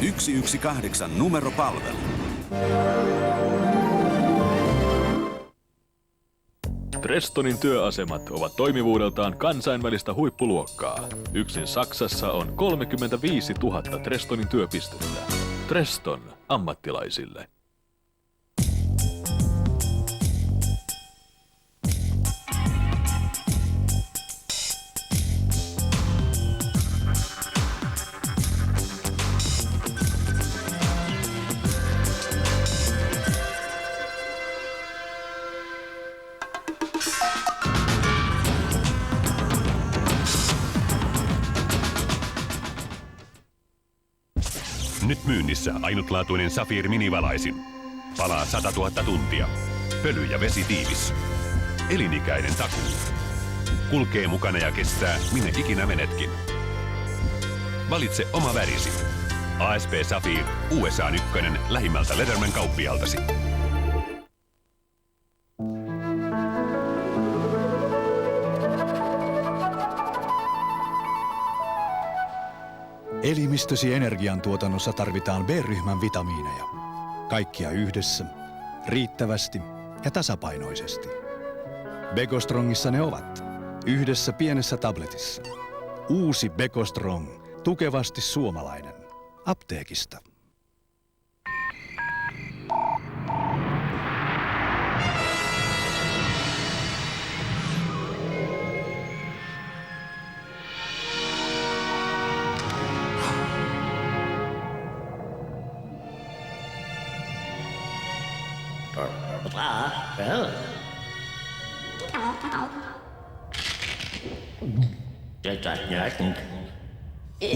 118 numeropalvelu. Trestonin työasemat ovat toimivuudeltaan kansainvälistä huippuluokkaa. Yksin Saksassa on 35 000 Trestonin työpistettä. Treston ammattilaisille. Nyt myynnissä ainutlaatuinen Safir minivalaisin. Palaa 100 000 tuntia. Pöly ja vesi tiivis. Elinikäinen takuu. Kulkee mukana ja kestää minne ikinä menetkin. Valitse oma värisi. ASP Safir, USA 1 lähimmältä Leatherman kauppialtasi. Elimistösi energiantuotannossa tarvitaan B-ryhmän vitamiineja. Kaikkia yhdessä, riittävästi ja tasapainoisesti. Begostrongissa ne ovat. Yhdessä pienessä tabletissa. Uusi Begostrong. Tukevasti suomalainen. Apteekista.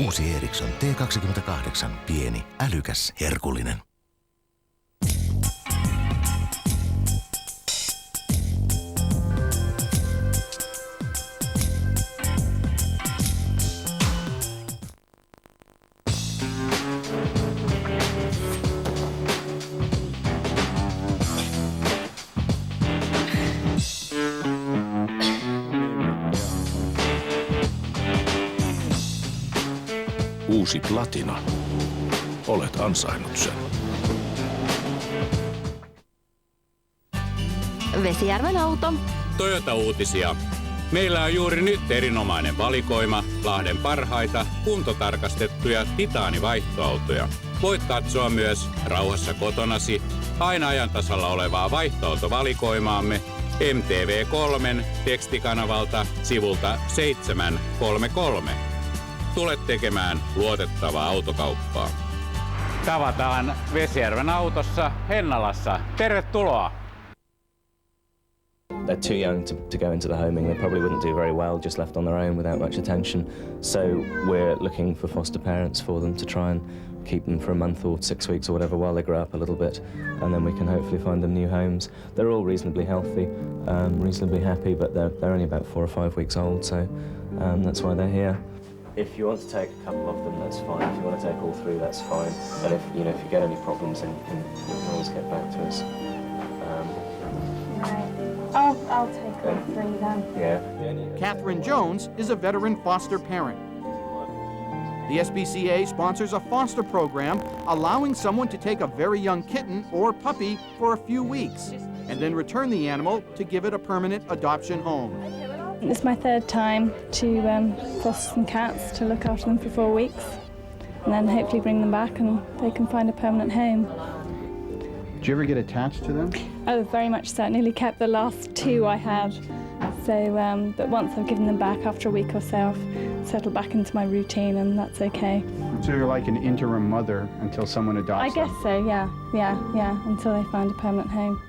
Uusi Ericsson T28. Pieni, älykäs, herkullinen. Uusi Platina. Olet ansainnut sen. Vesijärven auto. Toyota-uutisia. Meillä on juuri nyt erinomainen valikoima Lahden parhaita kuntotarkastettuja titaanivaihtoautoja. Voit katsoa myös rauhassa kotonasi aina ajan tasalla olevaa vaihtoautovalikoimaamme MTV3 tekstikanavalta sivulta 733. Tule tekemään luotettavaa autokauppaa. Tavataan Vesijärven autossa Hennalassa. Tervetuloa! They're too young to go into the homing. They probably wouldn't do very well just left on their own without much attention. So we're looking for foster parents for them to try and keep them for a month or 6 weeks or whatever while they grow up a little bit, and then we can hopefully find them new homes. They're all reasonably healthy, reasonably happy, but they're only about 4 or 5 weeks old, so that's why they're here. If you want to take a couple of them, that's fine. If you want to take all 3, that's fine. And if you get any problems, then you can always get back to us. I'll take all 3 then. Yeah. Catherine Jones is a veteran foster parent. The SPCA sponsors a foster program allowing someone to take a very young kitten or puppy for a few weeks and then return the animal to give it a permanent adoption home. It's my 3rd time to foster some cats, to look after them for 4 weeks, and then hopefully bring them back and they can find a permanent home. Did you ever get attached to them? Oh, very much so. I nearly kept the last 2 I had. So, but once I've given them back after a week or so, I've settled back into my routine, and that's okay. So you're like an interim mother until someone adopts I guess so, yeah, until they find a permanent home.